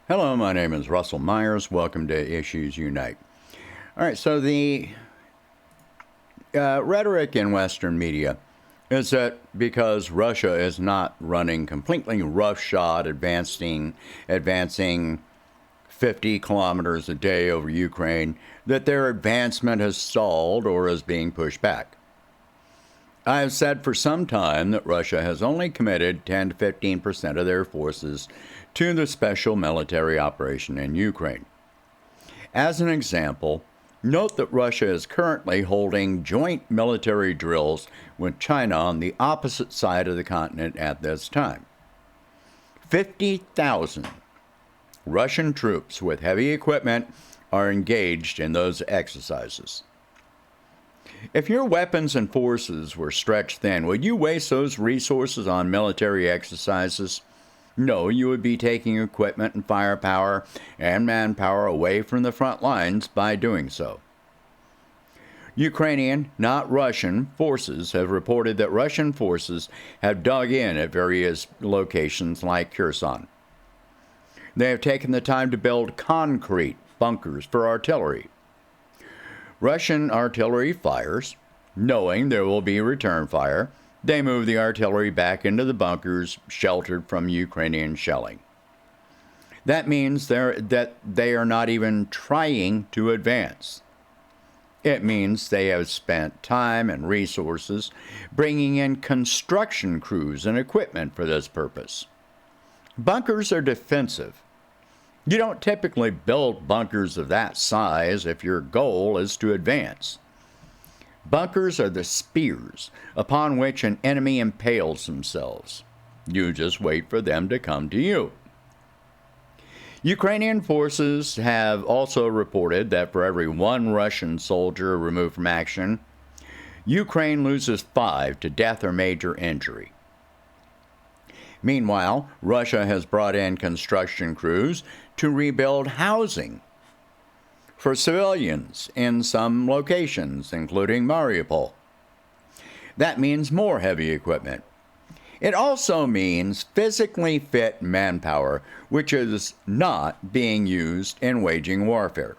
Hello, my name is Russell Myers. Welcome to Issues Unite. All right, so the rhetoric in Western media is that because Russia is not running completely roughshod, advancing 50 kilometers a day over Ukraine, that their advancement has stalled or is being pushed back. I have said for some time that Russia has only committed 10 to 15% of their forces to the special military operation in Ukraine. As an example, note that Russia is currently holding joint military drills with China on the opposite side of the continent at this time. 50,000 Russian troops with heavy equipment are engaged in those exercises. If your weapons and forces were stretched thin, would you waste those resources on military exercises? No, you would be taking equipment and firepower and manpower away from the front lines by doing so. Ukrainian, not Russian, forces have reported that Russian forces have dug in at various locations like Kherson. They have taken the time to build concrete bunkers for artillery. Russian artillery fires, knowing there will be return fire. They move the artillery back into the bunkers sheltered from Ukrainian shelling. That means that they are not even trying to advance. It means they have spent time and resources bringing in construction crews and equipment for this purpose. Bunkers are defensive. You don't typically build bunkers of that size if your goal is to advance. Bunkers are the spears upon which an enemy impales themselves. You just wait for them to come to you. Ukrainian forces have also reported that for every one Russian soldier removed from action, Ukraine loses 5 to death or major injury. Meanwhile, Russia has brought in construction crews to rebuild housing for civilians in some locations, including Mariupol. That means more heavy equipment. It also means physically fit manpower, which is not being used in waging warfare.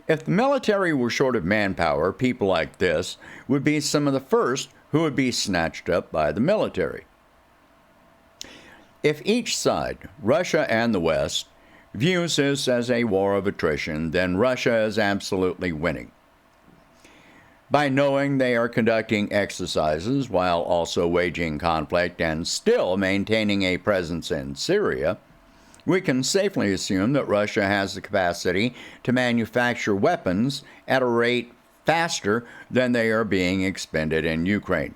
If the military were short of manpower, people like this would be some of the first who would be snatched up by the military. If each side, Russia and the West, views this as a war of attrition, then Russia is absolutely winning. By knowing they are conducting exercises while also waging conflict and still maintaining a presence in Syria, we can safely assume that Russia has the capacity to manufacture weapons at a rate faster than they are being expended in Ukraine.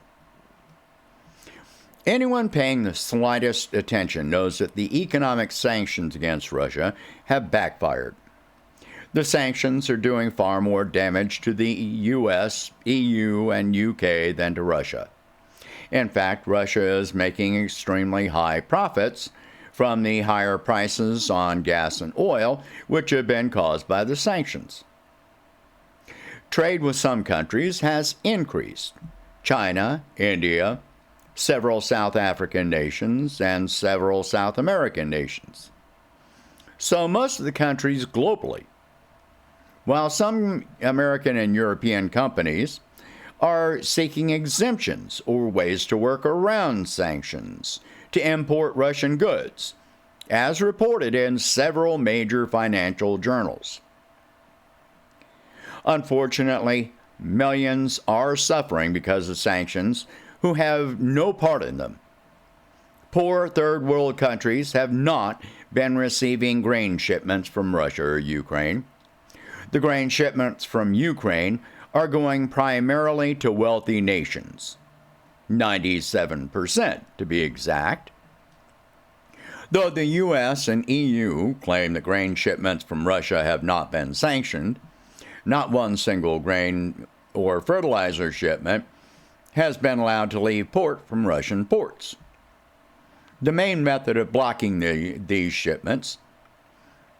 Anyone paying the slightest attention knows that the economic sanctions against Russia have backfired. The sanctions are doing far more damage to the US, EU, and UK than to Russia. In fact, Russia is making extremely high profits from the higher prices on gas and oil, which have been caused by the sanctions. Trade with some countries has increased. China, India, several South African nations, and several South American nations. So most of the countries globally. While some American and European companies are seeking exemptions or ways to work around sanctions to import Russian goods, as reported in several major financial journals. Unfortunately, millions are suffering because of sanctions who have no part in them. Poor third world countries have not been receiving grain shipments from Russia or Ukraine. The grain shipments from Ukraine are going primarily to wealthy nations, 97% to be exact. Though the US and EU claim that grain shipments from Russia have not been sanctioned, not one single grain or fertilizer shipment has been allowed to leave port from Russian ports. The main method of blocking these shipments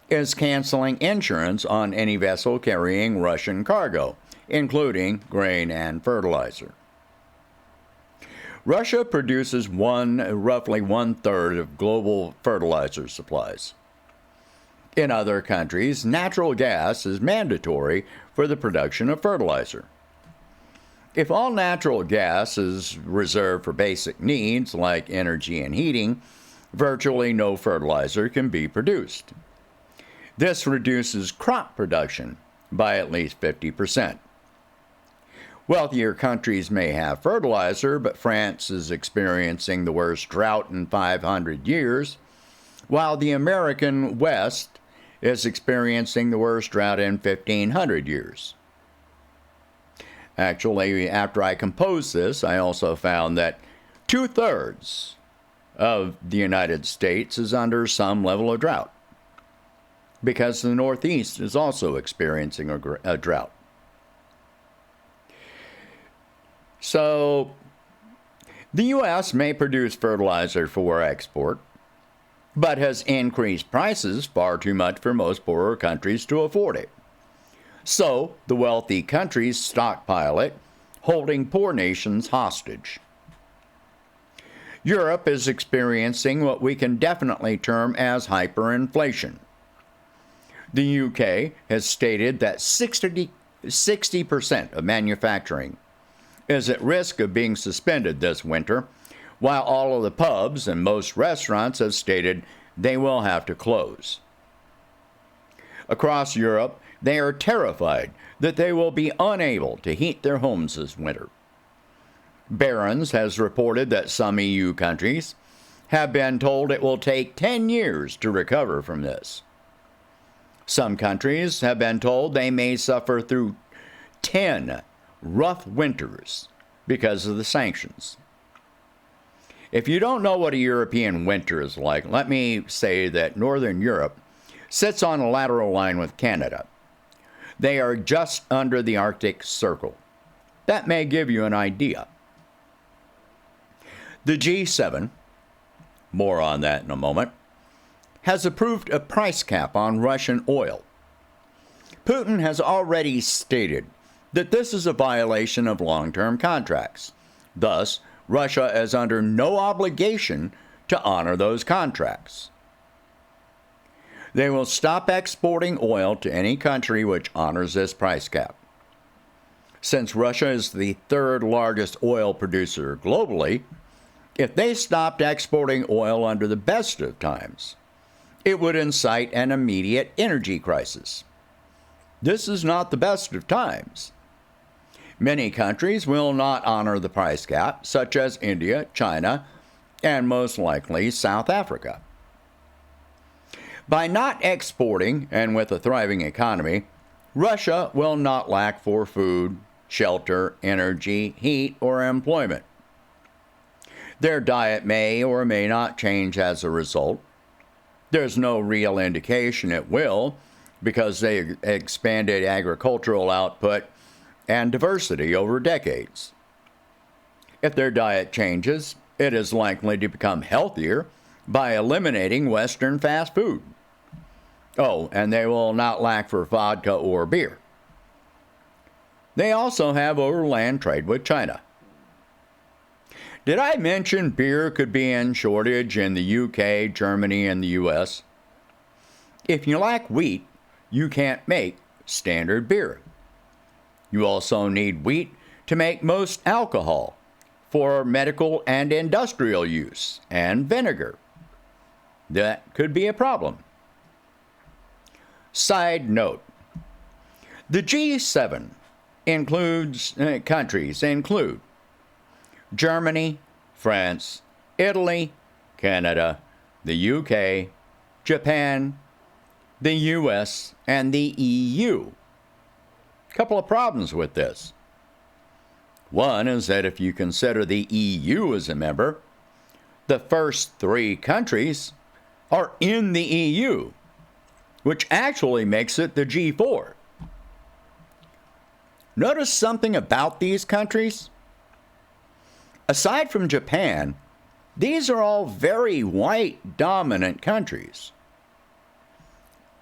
is canceling insurance on any vessel carrying Russian cargo, including grain and fertilizer. Russia produces roughly one-third of global fertilizer supplies. In other countries, natural gas is mandatory for the production of fertilizer. If all natural gas is reserved for basic needs like energy and heating, virtually no fertilizer can be produced. This reduces crop production by at least 50%. Wealthier countries may have fertilizer, but France is experiencing the worst drought in 500 years, while the American West is experiencing the worst drought in 1,500 years. Actually, after I composed this, I also found that 2/3 of the United States is under some level of drought, because the Northeast is also experiencing a drought. So, the U.S. may produce fertilizer for export, but has increased prices far too much for most poorer countries to afford it. So, the wealthy countries stockpile it, holding poor nations hostage. Europe is experiencing what we can definitely term as hyperinflation. The UK has stated that 60% of manufacturing is at risk of being suspended this winter, while all of the pubs and most restaurants have stated they will have to close. Across Europe, they are terrified that they will be unable to heat their homes this winter. Barron's has reported that some EU countries have been told it will take 10 years to recover from this. Some countries have been told they may suffer through 10 rough winters because of the sanctions. If you don't know what a European winter is like, let me say that Northern Europe sits on a lateral line with Canada. They are just under the Arctic Circle. That may give you an idea. The G7, more on that in a moment, has approved a price cap on Russian oil. Putin has already stated that this is a violation of long-term contracts. Thus, Russia is under no obligation to honor those contracts. They will stop exporting oil to any country which honors this price cap. Since Russia is the third largest oil producer globally, if they stopped exporting oil under the best of times, it would incite an immediate energy crisis. This is not the best of times. Many countries will not honor the price cap, such as India, China, and most likely South Africa. By not exporting, and with a thriving economy, Russia will not lack for food, shelter, energy, heat, or employment. Their diet may or may not change as a result. There's no real indication it will, because they expanded agricultural output and diversity over decades. If their diet changes, it is likely to become healthier by eliminating Western fast food. Oh, and they will not lack for vodka or beer. They also have overland trade with China. Did I mention beer could be in shortage in the UK, Germany, and the US? If you lack wheat, you can't make standard beer. You also need wheat to make most alcohol for medical and industrial use, and vinegar. That could be a problem. Side note, the G7 countries include Germany, France, Italy, Canada, the UK, Japan, the US, and the EU. Couple of problems with this. One is that if you consider the EU as a member, the first 3 countries are in the EU, which actually makes it the G4. Notice something about these countries? Aside from Japan, these are all very white-dominant countries.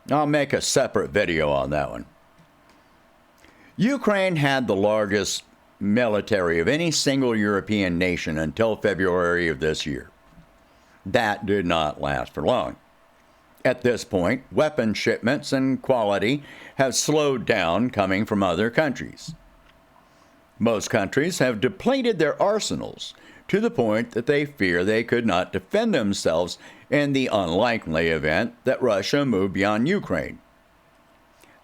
I'll make a separate video on that one. Ukraine had the largest military of any single European nation until February of this year. That did not last for long. At this point, weapon shipments and quality have slowed down coming from other countries. Most countries have depleted their arsenals to the point that they fear they could not defend themselves in the unlikely event that Russia moved beyond Ukraine.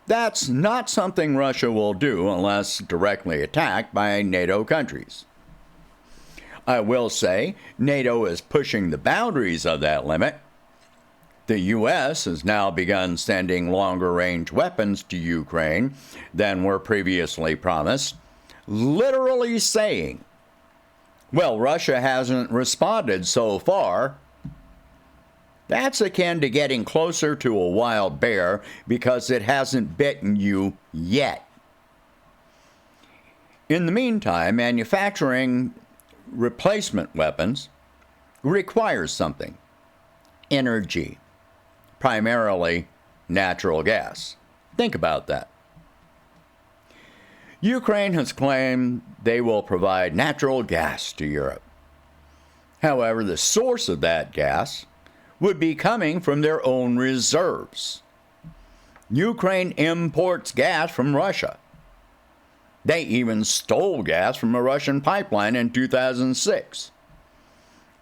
That's not something Russia will do unless directly attacked by NATO countries. I will say NATO is pushing the boundaries of that limit. The U.S. has now begun sending longer-range weapons to Ukraine than were previously promised, literally saying, well, Russia hasn't responded so far. That's akin to getting closer to a wild bear because it hasn't bitten you yet. In the meantime, manufacturing replacement weapons requires something: energy, primarily natural gas. Think about that. Ukraine has claimed they will provide natural gas to Europe. However, the source of that gas would be coming from their own reserves. Ukraine imports gas from Russia. They even stole gas from a Russian pipeline in 2006.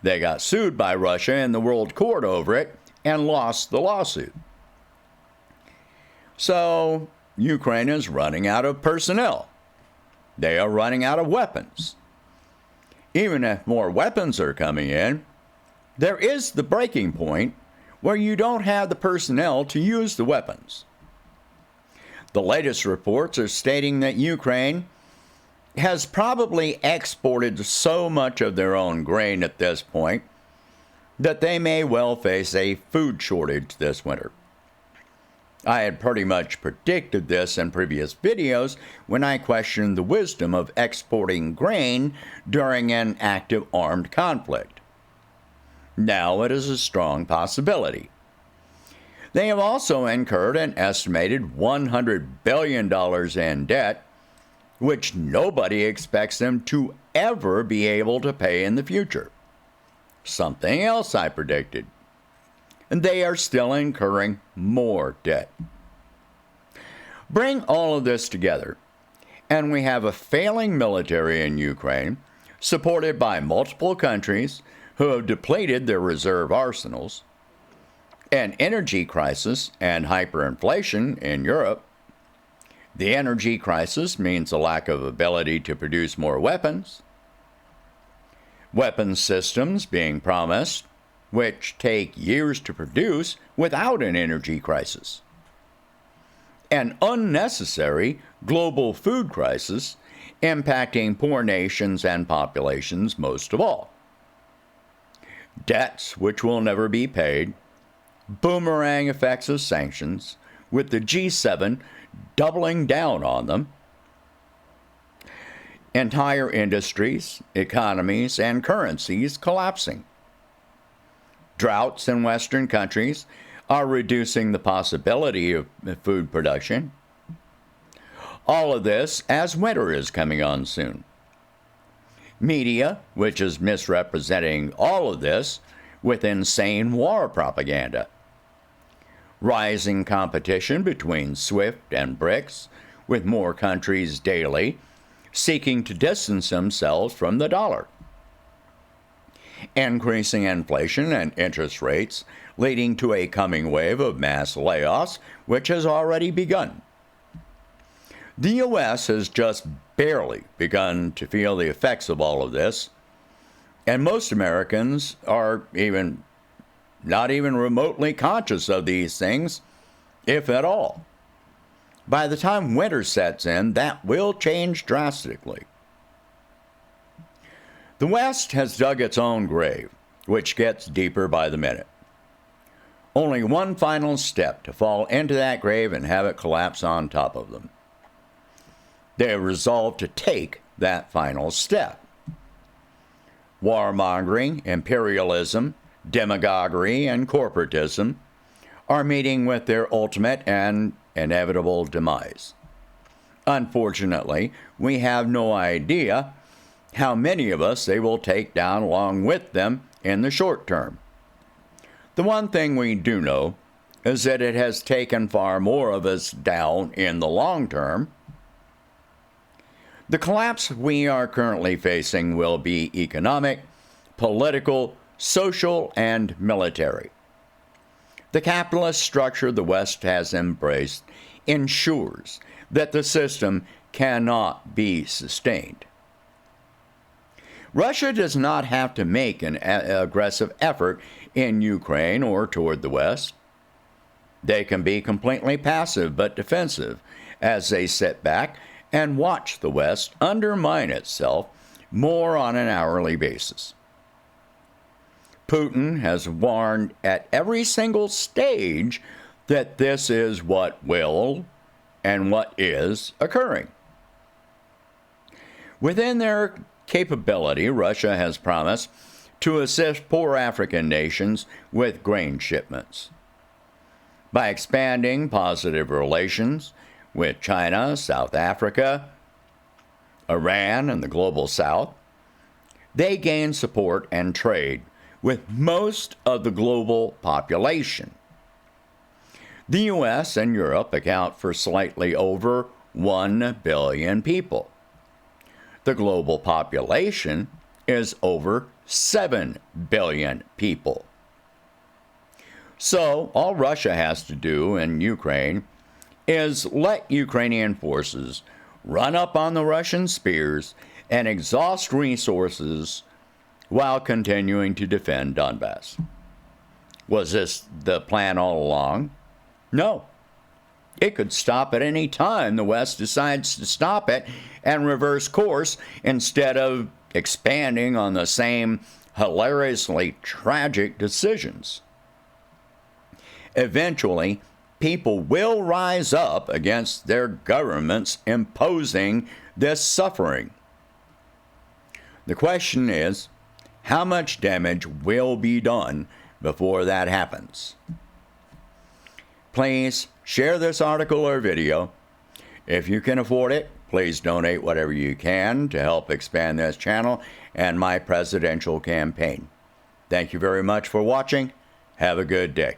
They got sued by Russia in the World Court over it and lost the lawsuit. So, Ukraine is running out of personnel. They are running out of weapons. Even if more weapons are coming in, there is the breaking point where you don't have the personnel to use the weapons. The latest reports are stating that Ukraine has probably exported so much of their own grain at this point that they may well face a food shortage this winter. I had pretty much predicted this in previous videos when I questioned the wisdom of exporting grain during an active armed conflict. Now it is a strong possibility. They have also incurred an estimated $100 billion in debt, which nobody expects them to ever be able to pay in the future. Something else I predicted. And they are still incurring more debt. Bring all of this together, and we have a failing military in Ukraine, supported by multiple countries who have depleted their reserve arsenals, an energy crisis and hyperinflation in Europe. The energy crisis means a lack of ability to produce more weapons, weapons systems being promised, which take years to produce without an energy crisis, an unnecessary global food crisis impacting poor nations and populations most of all, debts which will never be paid, boomerang effects of sanctions, with the G7 doubling down on them, entire industries, economies, and currencies collapsing. Droughts in Western countries are reducing the possibility of food production. All of this as winter is coming on soon. Media, which is misrepresenting all of this with insane war propaganda. Rising competition between SWIFT and BRICS, with more countries daily seeking to distance themselves from the dollar. Increasing inflation and interest rates leading to a coming wave of mass layoffs, which has already begun. The U.S. has just barely begun to feel the effects of all of this, and most Americans are not even remotely conscious of these things, if at all. By the time winter sets in, that will change drastically. The West has dug its own grave, which gets deeper by the minute. Only one final step to fall into that grave and have it collapse on top of them. They have resolved to take that final step. Warmongering, imperialism, demagoguery, and corporatism are meeting with their ultimate and inevitable demise. Unfortunately, we have no idea how many of us they will take down along with them in the short term. The one thing we do know is that it has taken far more of us down in the long term. The collapse we are currently facing will be economic, political, social, and military. The capitalist structure the West has embraced ensures that the system cannot be sustained. Russia does not have to make an aggressive effort in Ukraine or toward the West. They can be completely passive but defensive as they sit back and watch the West undermine itself more on an hourly basis. Putin has warned at every single stage that this is what will and what is occurring. Within their capability, Russia has promised to assist poor African nations with grain shipments. By expanding positive relations with China, South Africa, Iran, and the global South, they gain support and trade with most of the global population. The U.S. and Europe account for slightly over 1 billion people. The global population is over 7 billion people. So, all Russia has to do in Ukraine is let Ukrainian forces run up on the Russian spears and exhaust resources while continuing to defend Donbass. Was this the plan all along? No. It could stop at any time the West decides to stop it and reverse course instead of expanding on the same hilariously tragic decisions. Eventually, people will rise up against their governments imposing this suffering. The question is, how much damage will be done before that happens? Please share this article or video. If you can afford it, please donate whatever you can to help expand this channel and my presidential campaign. Thank you very much for watching. Have a good day.